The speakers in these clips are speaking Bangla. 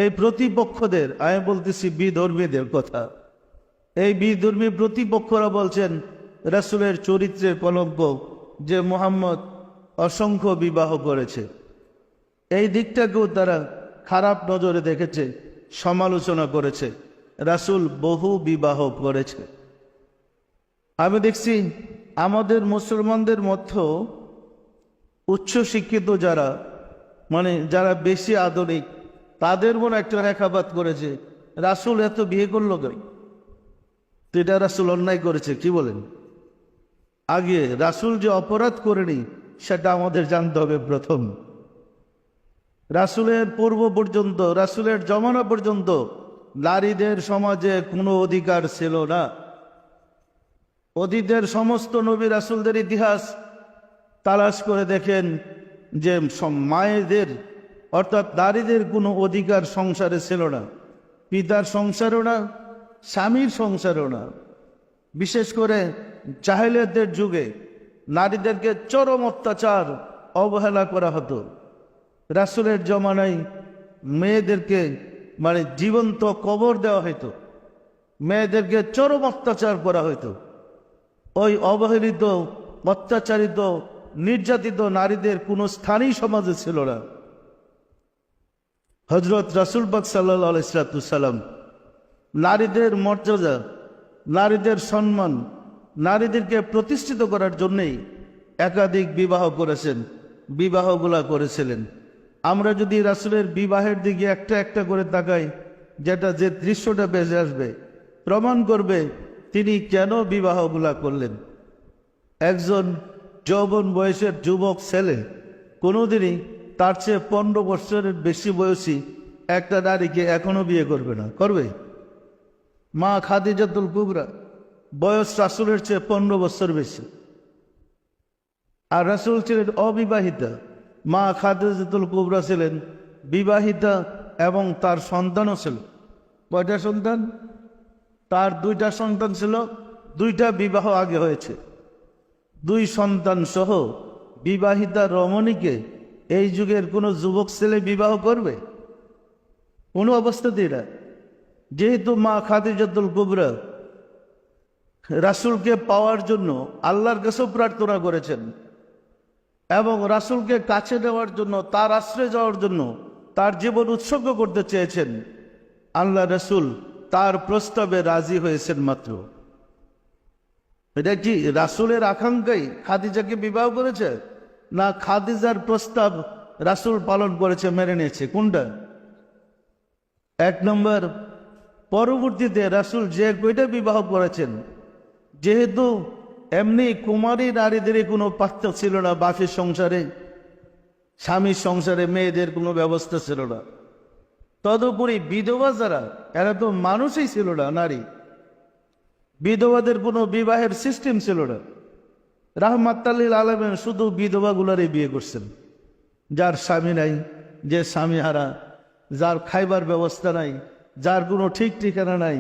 এই প্রতিপক্ষদের, আমি বলতেছি বিধর্মীদের কথা, এই বিধর্মী প্রতিপক্ষরা বলছেন রাসূলের চরিত্রের কলঙ্ক যে মুহাম্মদ অসংখ্য বিবাহ করেছে। এই দিকটাকেও তারা খারাপ নজরে দেখেছে, সমালোচনা করেছে। রাসূল বহু বিবাহ করেছে। আমি দেখছি আমাদের মুসলমানদের মধ্যেও উচ্চশিক্ষিত যারা, মানে যারা বেশি আধুনিক, তাদের মনে একটা রেখাপাত করেছে রাসূল এত বিয়ে করলো কেন? তো এটা রাসূল অন্যায় করেছে, কি বলেন? আগে রাসূল যে অপরাধ করেনি সেটা আমাদের জানতে হবে। প্রথম, রাসূলের পূর্ব পর্যন্ত, রাসূলের জমানা পর্যন্ত নারীদের সমাজে কোনো অধিকার ছিল না। অতীতের সমস্ত নবী রাসূলদের ইতিহাস তালাশ করে দেখেন যে মায়েদের অর্থাৎ নারীদের কোনো অধিকার সংসারে ছিল না, পিতার সংসারও না, স্বামীর সংসারও না। বিশেষ করে জাহেলিয়াতের যুগে নারীদেরকে চরম অত্যাচার, অবহেলা করা হতো। রাসূলের জমানায় মেয়েদেরকে মানে জীবন্ত কবর দেওয়া হতো, মেয়েদেরকে চরম অত্যাচার করা হতো। ওই অবহেলিত, অত্যাচারিত, নির্যাতিত নারীদের কোনো স্থানই সমাজে ছিল না। হযরত রাসূল পাক সাল্লাল্লাহু আলাইহি সাল্লাম নারীদের মর্যাদা, নারীদের সম্মান, নারীদেরকে প্রতিষ্ঠিত করার জন্যেই একাধিক বিবাহ করেছেন, বিবাহগুলা করেছিলেন। আমরা যদি রাসূলের বিবাহের দিকে একটা একটা করে তাকাই, যেটা যে দৃশ্যটা বেজে আসবে প্রমাণ করবে তিনি কেন বিবাহগুলা করলেন। একজন যৌবন বয়সের যুবক ছেলে কোনোদিনই তার চেয়ে 15 বছরের বেশি বয়সী একটা নারীকে এখনো বিয়ে করবে না, করবে? মা খাদিজাতুল কুবরা বয়স রাসূলের চেয়ে 15 বছর বেশি, আর রাসূল ছিলেন অবিবাহিতা। মা খাদিজাতুল কুবরা ছিলেন বিবাহিতা এবং তার সন্তানও ছিল। কয়টা সন্তান? তার 2টা সন্তান ছিল, 2টা বিবাহ আগে হয়েছে। 2 সন্তান সহ বিবাহিতা রমণীকে এই যুগের কোনো যুবক ছেলে বিবাহ করবে? কোনো অবস্থাতেই না। যেহেতু মা খাদিজাতুল কুবরা রাসূলকে পাওয়ার জন্য আল্লাহর কাছেও প্রার্থনা করেছেন এবং রাসূলকে কাছে নেওয়ার জন্য, তার আশ্রয়ে যাওয়ার জন্য তার জীবন উৎসর্গ করতে চেয়েছেন, আল্লাহ রাসূল তার প্রস্তাবে রাজি হয়েছেন মাত্র। এটা কি রাসূলের আকাঙ্ক্ষাই খাদিজাকে বিবাহ করেছে, না খাদিজার প্রস্তাব রাসূল পালন করেছে, মেনে নিয়েছে? কোনটা? 1 নম্বর, পরবর্তীতে রাসূল যে কয়টা বিবাহ করেছেন, যেহেতু এমনি কুমারী নারীদের কোনো পার্থক্য ছিল না, বাপের সংসারে, স্বামীর সংসারে মেয়েদের কোনো ব্যবস্থা ছিল না। তদুপরি বিধবা যারা, এরা তো মানুষই ছিল না, নারী। বিধবাদের কোনো বিবাহের সিস্টেম ছিল না। রাহমাতুল লিল আলামিন শুধু বিধবাগুলারই বিয়ে করছেন, যার স্বামী নাই, যে স্বামী হারা, যার খাইবার ব্যবস্থা নাই, যার কোনো ঠিক ঠিকানা নাই,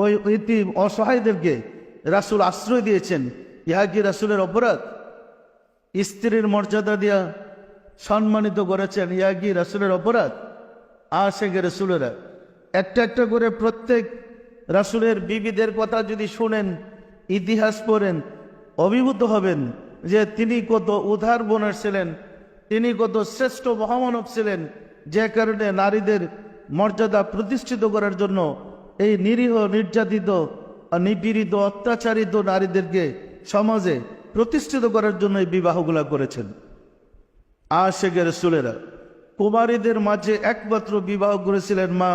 ওই ইতিম অসহায়দেরকে রাসূল আশ্রয় দিয়েছেন। ইহা কি রাসূলের অপরাধ? স্ত্রীর মর্যাদা দিয়া সম্মানিত করেছেন, ইহা কি রাসূলের অপরাধ? আশিকে রাসূলেরা একটা একটা করে প্রত্যেক রাসূলের বিবিদের কথা যদি শুনেন, ইতিহাস পড়েন, অভিভূত হবেন যে তিনি কত উদার মনের ছিলেন, তিনি কত শ্রেষ্ঠ মহামানব ছিলেন, যে কারণে নারীদের মর্যাদা প্রতিষ্ঠিত করার জন্য এই নিরীহ, নির্যাতিত, নিপীড়িত, অত্যাচারিত নারীদেরকে সমাজে প্রতিষ্ঠিত করার জন্য এই বিবাহগুলা করেছেন। আশিকে রাসূলেরা কুমারীদের মাঝে একমাত্র বিবাহ করেছিলেন মা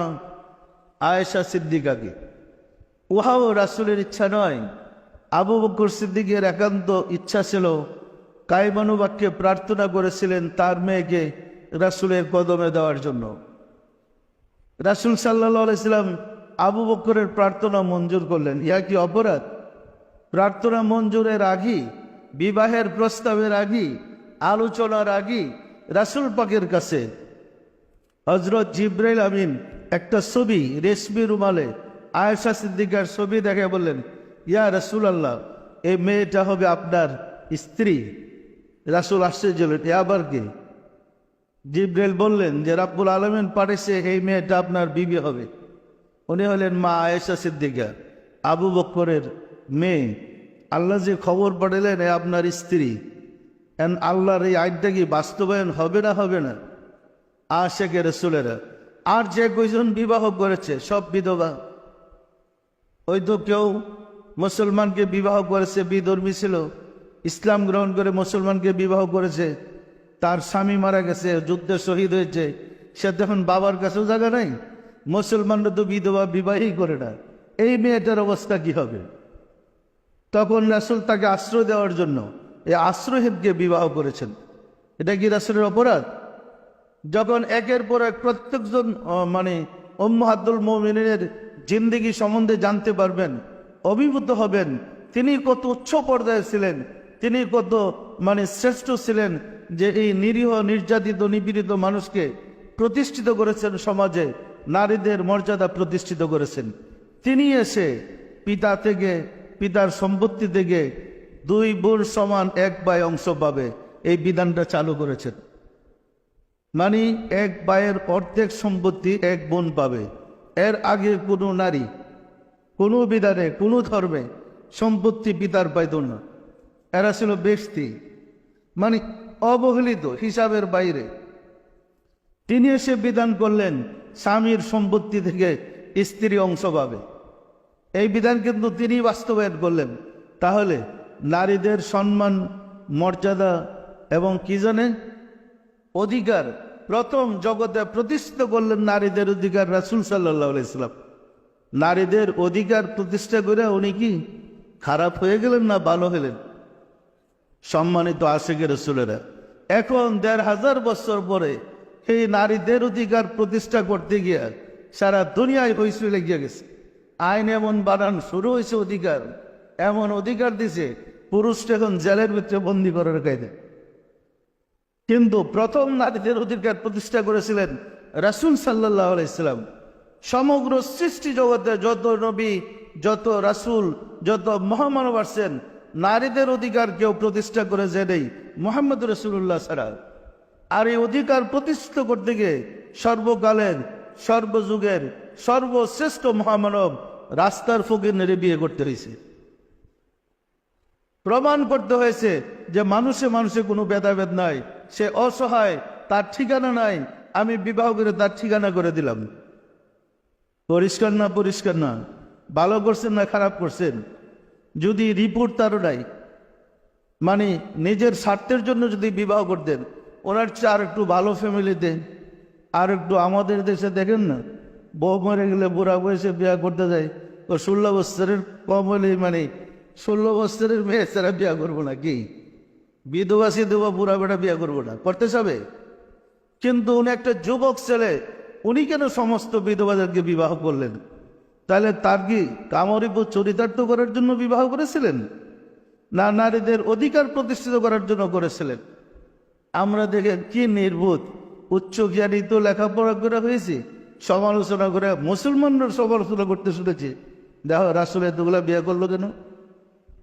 আয়েশা সিদ্দিকাকে। উহাও রাসূলের ইচ্ছা নয়, আবু বকর সিদ্দিকের একান্ত ইচ্ছা ছিল। কায়মানুবাক্যে প্রার্থনা করেছিলেন তার মেয়েকে রাসূলের কদমে দেওয়ার জন্য। রাসূল সাল্লাল্লাহু আলাইহি সাল্লাম আবু বকরের প্রার্থনা মঞ্জুর করলেন। ইহা কি অপরাধ? প্রার্থনা মঞ্জুরের আগেই, বিবাহের প্রস্তাবের আগেই, আলোচনার আগেই রাসূল পাকের কাছে হযরত জিবরাইল আমিন একটা ছবি রেশমি রুমালে আয়েশা সিদ্দিকার ছবি দেখে বললেন, ইয়া রাসূলুল্লাহ, এই মেয়েটা হবে আপনার স্ত্রী। রাসূল আশ্চর্য হলেন, এ আবার কি? জিব্রাইল বললেন যে রাব্বুল আলামিন পাঠিয়েছে এই মেয়েটা আপনার বিবি হবে। উনি হলেন মা আয়েশা সিদ্দিকা, আবু বকরের মেয়ে। আল্লাহ যে খবর পাঠালেন এ আপনার স্ত্রী। আল্লাহর এই আইনটা কি বাস্তবায়ন হবে না হবে না? আশিকে রাসূলেরা আর যে কয়জন বিবাহ করেছে সব বিধবা। ওই তো কেউ মুসলমানকে বিবাহ করেছে, বিধর্মী ছিল, ইসলাম গ্রহণ করে মুসলমানকে বিবাহ করেছে, তার স্বামী মারা গেছে, যুদ্ধে শহীদ হয়েছে, সে তখন বাবার কাছেও জায়গা নাই। মুসলমানরা তো বিধবা বিবাহই করে না। এই মেয়েটার অবস্থা কি হবে? তখন রাসূল তাকে আশ্রয় দেওয়ার জন্য এই আশ্রয়হীনকে বিবাহ করেছেন। এটা কি রাসূলের অপরাধ? যখন একের পর এক প্রত্যেকজন উম্মাহাতুল মুমিনিনের জিন্দেগি সম্বন্ধে জানতে পারবেন, অভিভূত হবেন, তিনি কত উচ্চ পর্যায়ে ছিলেন, তিনি কত শ্রেষ্ঠ ছিলেন, যে এই নিরীহ নির্যাতিত নিপীড়িত মানুষকে প্রতিষ্ঠিত করেছেন, সমাজে নারীদের মর্যাদা প্রতিষ্ঠিত করেছেন। তিনি এসে পিতা থেকে, পিতার সম্পত্তি থেকে 2 বোন সমান 1/2 অংশ পাবে, এই বিধানটা চালু করেছেন। এক ভাইয়ের অর্ধেক সম্পত্তি 1 বোন পাবে। এর আগে কোনো নারী কোনো বিধানে কোনো ধর্মে সম্পত্তি পিতার পাইত না। এরা ছিল ব্যক্তি, অবহেলিত, হিসাবের বাইরে। তিনি এসে বিধান করলেন স্বামীর সম্পত্তি থেকে স্ত্রী অংশ পাবে। এই বিধান কিন্তু তিনি বাস্তবায়ন করলেন। তাহলে নারীদের সম্মান, মর্যাদা এবং কি জানে অধিকার প্রথম জগতে প্রতিষ্ঠিত করলেন নারীদের অধিকার রাসূল সাল্লাল্লাহু আলাইহি সাল্লাম। নারীদের অধিকার প্রতিষ্ঠা করে উনি কি খারাপ হয়ে গেলেন না ভালো হলেন? সম্মানিত আশিকে রাসূলেরা, এখন 1500 বছর পরে এই নারীদের অধিকার প্রতিষ্ঠা করতে গিয়ে সারা দুনিয়ায় হইচই লেগে গেছে। আইন এমন বানান শুরু হয়েছে, অধিকার এমন অধিকার দিছে, পুরুষটা এখন জেলের ভিতরে বন্দি করে রেখে দেয়। কিন্তু প্রথম নারীদের অধিকার প্রতিষ্ঠা করেছিলেন রাসূল সাল্লাল্লাহু আলাইহি সাল্লাম। সমগ্র সৃষ্টি জগতে যত নবী, যত রাসূল, যত মহামানব আসছেন, নারীদের অধিকার কেউ প্রতিষ্ঠা করে যে নেই মুহাম্মদ রাসূলুল্লাহ ছাড়া। আর এই অধিকার প্রতিষ্ঠিত করতে গিয়ে সর্বকালের, সর্বযুগের সর্বশ্রেষ্ঠ মহামানব রাস্তার ফকির বিয়ে করতে হয়েছে। প্রমাণ করতে হয়েছে যে মানুষে মানুষে কোনো ভেদাভেদ নাই, সে অসহায়, তার ঠিকানা নাই, আমি বিবাহ করে তার ঠিকানা করে দিলাম। পরিষ্কার না? পরিষ্কার না? ভালো করছেন না খারাপ করছেন? যদি রিপোর্ট তারও নাই, নিজের স্বার্থের জন্য যদি বিবাহ করতেন, ওনার চেয়ে আর একটু ভালো ফ্যামিলিতে, আর একটু আমাদের দেশে দেখেন না, বউ মরে গেলে বুড়া বয়সে বিয়ে করতে যায়, ও 16 বছরের কম হলেই 16 বছরের মেয়ে ছাড়া বিয়ে করবো না, কি বিধবাসী দেবো, বুড়া বেটা বিয়ে করবো না, করতে যাবে। কিন্তু উনি একটা যুবক ছেলে, উনি কেন সমস্ত বিধবাদেরকে বিবাহ করলেন? তাহলে তার কি কামরিব চরিতার্থ করার জন্য বিবাহ করেছিলেন, না নারীদের অধিকার প্রতিষ্ঠিত করার জন্য করেছিলেন? আমরা দেখে কি নির্বোধ, উচ্চ জ্ঞানী তো লেখাপড়া করে হয়েছি, সমালোচনা করে মুসলমানরা সমালোচনা করতে শুনেছি, দেখো রাসূল এতগুলা বিয়ে করলো কেন?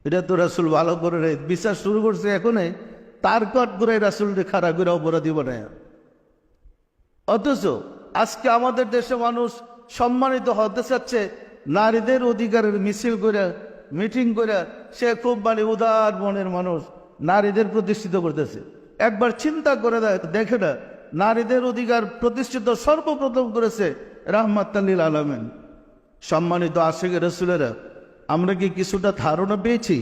এটা তো রাসূল ভালো করে বিচার শুরু করছে, এখনই তার কট করে রাসূলকে খাড়া করে অপরাধী বানায়। অথচ আজকে আমাদের দেশে মানুষ সম্মানিত হতে চাচ্ছে, নারীদের অধিকারের মিছিল করে, মিটিং করে, সে খুব উদার মনের মানুষ নারীদের প্রতিষ্ঠিত করতেছে। একবার চিন্তা করে দেখে না, নারীদের অধিকার প্রতিষ্ঠিত সর্বপ্রথম করেছে রাহমাতাল লিল আলামিন। সম্মানিত আশিকে রাসূলেরা, আমরা কি কিছুটা ধারণা পেয়েছি?